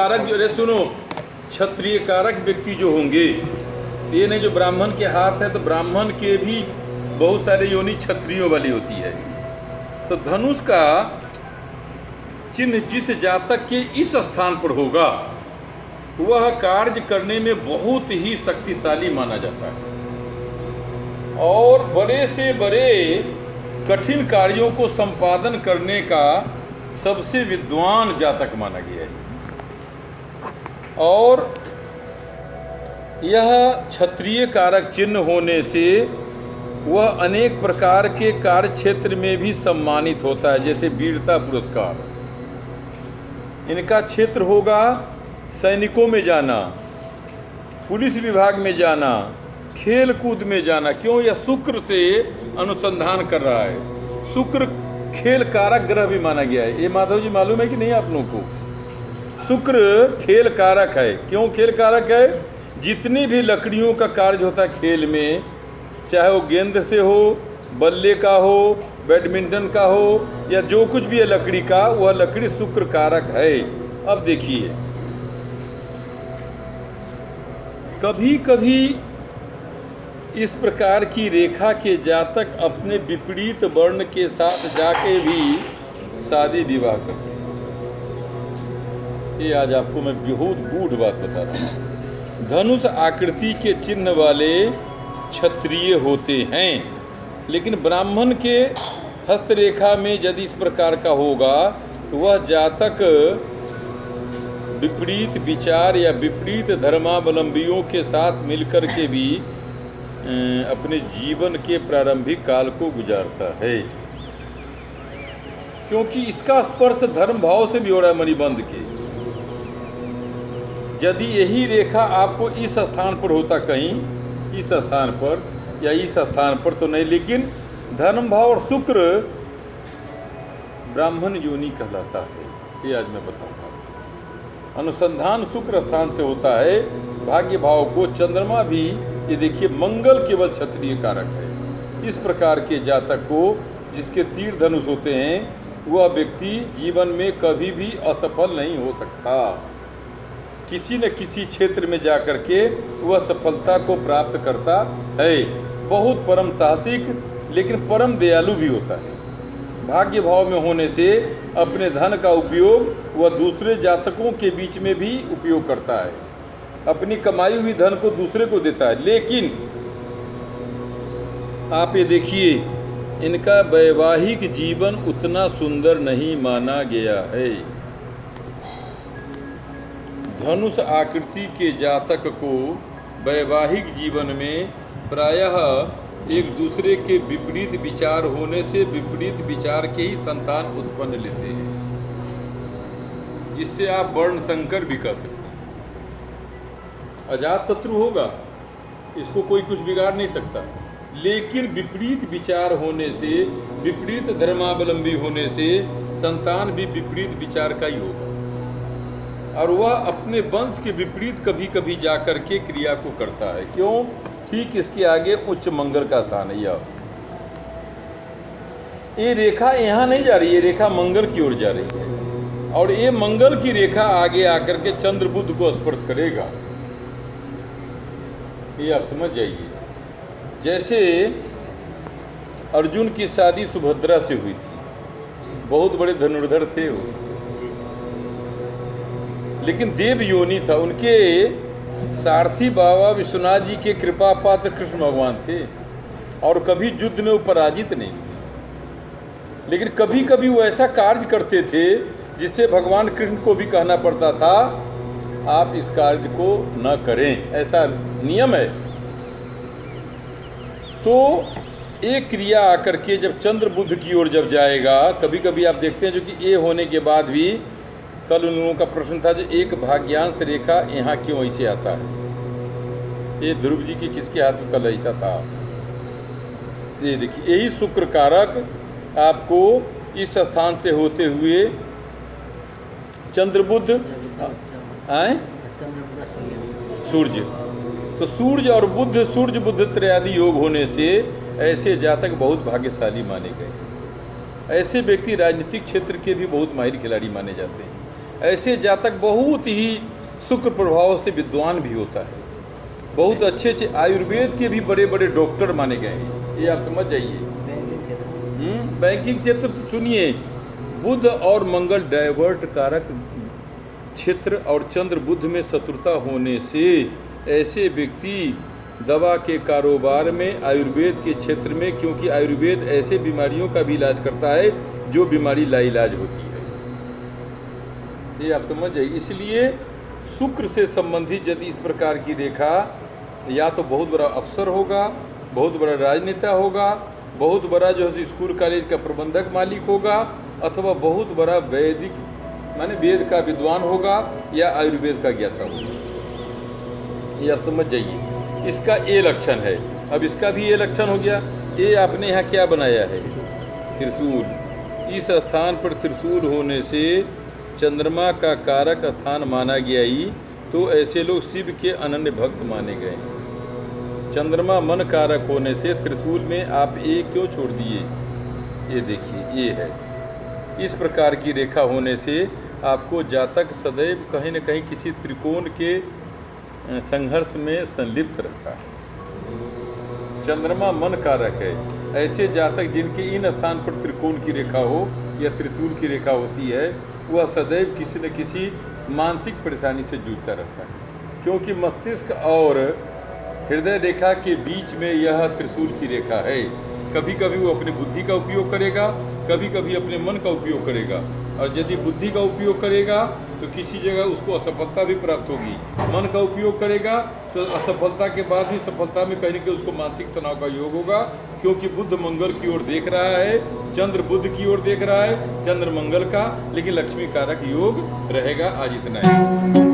कारक जो है, सुनो, क्षत्रिय कारक व्यक्ति जो होंगे, ये नहीं जो ब्राह्मण के हाथ है, तो ब्राह्मण के भी बहुत सारे योनि क्षत्रियों वाली होती है। तो धनुष का चिन्ह जिस जातक के इस स्थान पर होगा वह कार्य करने में बहुत ही शक्तिशाली माना जाता है और बड़े से बड़े कठिन कार्यों को संपादन करने का सबसे विद्वान जातक माना गया है। और यह क्षत्रिय कारक चिन्ह होने से वह अनेक प्रकार के कार्य क्षेत्र में भी सम्मानित होता है, जैसे वीरता पुरस्कार। इनका क्षेत्र होगा सैनिकों में जाना, पुलिस विभाग में जाना, खेल कूद में जाना। क्यों? यह शुक्र से अनुसंधान कर रहा है। शुक्र खेल कारक ग्रह भी माना गया है। ये माधव जी मालूम है कि नहीं आप लोगों को? शुक्र खेल कारक है। क्यों खेल कारक है? जितनी भी लकड़ियों का कार्य होता है खेल में, चाहे वो गेंद से हो, बल्ले का हो, बैडमिंटन का हो, या जो कुछ भी है लकड़ी का, वह लकड़ी शुक्र कारक है। अब देखिए, कभी कभी इस प्रकार की रेखा के जातक अपने विपरीत वर्ण के साथ जाके भी शादी विवाह करते हैं। ये आज आपको मैं बहुत गूढ़ बात बता रहा हूँ। धनुष आकृति के चिन्ह वाले क्षत्रिय होते हैं, लेकिन ब्राह्मण के हस्तरेखा में यदि इस प्रकार का होगा तो वह जातक विपरीत विचार या विपरीत धर्मावलंबियों के साथ मिलकर के भी अपने जीवन के प्रारंभिक काल को गुजारता है, क्योंकि इसका स्पर्श धर्म भाव से भी हो रहा है मणिबंध के। यदि यही रेखा आपको इस स्थान पर होता, कहीं इस स्थान पर या इस स्थान पर तो नहीं, लेकिन धर्म भाव और शुक्र ब्राह्मण योनि कहलाता है। ये आज मैं बताऊंगा। अनुसंधान शुक्र स्थान से होता है। भाग्य भाव को चंद्रमा भी, ये देखिए, मंगल केवल क्षत्रिय कारक है। इस प्रकार के जातक को जिसके तीर धनुष होते हैं, वह व्यक्ति जीवन में कभी भी असफल नहीं हो सकता। किसी न किसी क्षेत्र में जाकर के वह सफलता को प्राप्त करता है। बहुत परम साहसिक लेकिन परम दयालु भी होता है। भाग्य भाव में होने से अपने धन का उपयोग वह दूसरे जातकों के बीच में भी उपयोग करता है। अपनी कमाई हुई धन को दूसरे को देता है। लेकिन आप ये देखिए, इनका वैवाहिक जीवन उतना सुंदर नहीं माना गया है। धनुष आकृति के जातक को वैवाहिक जीवन में प्रायः एक दूसरे के विपरीत विचार होने से विपरीत विचार के ही संतान उत्पन्न लेते हैं, जिससे आप वर्ण संकर भी कर सकते हैं। अजात शत्रु होगा, इसको कोई कुछ बिगाड़ नहीं सकता, लेकिन विपरीत विचार होने से, विपरीत धर्मावलंबी होने से संतान भी विपरीत विचार का ही होगा, और वह अपने वंश के विपरीत कभी कभी जाकर के क्रिया को करता है। क्यों? ठीक इसके आगे उच्च मंगल का स्थान है। ये रेखा यहाँ नहीं जा रही है, रेखा मंगल की ओर जा रही है, और ये मंगल की रेखा आगे आकर के चंद्र बुध को स्पर्श करेगा। ये आप समझ जाइए। जैसे अर्जुन की शादी सुभद्रा से हुई थी, बहुत बड़े धनुर्धर थे वो, लेकिन देव योनि था। उनके सारथी बाबा विश्वनाथ जी के कृपा पात्र कृष्ण भगवान थे, और कभी युद्ध में वो पराजित नहीं हुए। लेकिन कभी कभी वो ऐसा कार्य करते थे जिससे भगवान कृष्ण को भी कहना पड़ता था आप इस कार्य को न करें, ऐसा नियम है। तो एक क्रिया आकर के जब चंद्र बुध की ओर जब जाएगा, कभी कभी आप देखते हैं जो कि ये होने के बाद भी, कल उन लोगों का प्रश्न था जो एक भाग्यांश रेखा यहाँ क्यों ऐसे आता है। ये ध्रुव जी की किसके हाथ में कल ऐसा था। ये देखिए, यही शुक्र कारक आपको इस स्थान से होते हुए चंद्रबुध आए सूर्य, तो सूर्य और बुध, सूर्य बुध त्रयादि योग होने से ऐसे जातक बहुत भाग्यशाली माने गए। ऐसे व्यक्ति राजनीतिक क्षेत्र के भी बहुत माहिर खिलाड़ी माने जाते हैं। ऐसे जातक बहुत ही शुक्र प्रभाव से विद्वान भी होता है, बहुत अच्छे अच्छे आयुर्वेद के भी बड़े बड़े डॉक्टर माने गए हैं, ये आप समझ जाइए। बैंकिंग क्षेत्र तो सुनिए, बुध और मंगल डाइवर्ट कारक क्षेत्र और चंद्र बुध में शत्रुता होने से ऐसे व्यक्ति दवा के कारोबार में, आयुर्वेद के क्षेत्र में, क्योंकि आयुर्वेद ऐसे बीमारियों का भी इलाज करता है जो बीमारी लाइलाज होती है, ये आप समझ जाइए। इसलिए शुक्र से संबंधित यदि इस प्रकार की रेखा, या तो बहुत बड़ा अफसर होगा, बहुत बड़ा राजनेता होगा, बहुत बड़ा जो है स्कूल कॉलेज का प्रबंधक मालिक होगा, अथवा बहुत बड़ा वैदिक माने वेद का विद्वान होगा या आयुर्वेद का ज्ञाता होगा, ये आप समझ जाइए। इसका ए लक्षण है। अब इसका भी ए लक्षण हो गया। ये आपने यहाँ क्या बनाया है? त्रिशूल। इस स्थान पर त्रिशूल होने से चंद्रमा का कारक स्थान माना गया ही, तो ऐसे लोग शिव के अनन्य भक्त माने गए। चंद्रमा मन कारक होने से त्रिशूल में आप ए क्यों छोड़ दिए? ये देखिए, ये है। इस प्रकार की रेखा होने से आपको जातक सदैव कहीं न कहीं किसी त्रिकोण के संघर्ष में संलिप्त रहता है। चंद्रमा मन कारक है। ऐसे जातक जिनके इन स्थान पर त्रिकोण की रेखा हो या त्रिशूल की रेखा होती है, वह सदैव किसी न किसी मानसिक परेशानी से जूझता रहता है, क्योंकि मस्तिष्क और हृदय रेखा के बीच में यह त्रिशूल की रेखा है। कभी कभी वो अपनी बुद्धि का उपयोग करेगा, कभी कभी अपने मन का उपयोग करेगा, और यदि बुद्धि का उपयोग करेगा तो किसी जगह उसको असफलता भी प्राप्त होगी। मन का उपयोग करेगा तो असफलता के बाद भी सफलता में कहीं न कहीं उसको मानसिक तनाव का योग होगा, क्योंकि बुध मंगल की ओर देख रहा है, चंद्र बुध की ओर देख रहा है, चंद्र मंगल का, लेकिन लक्ष्मी कारक योग रहेगा। आज इतना है।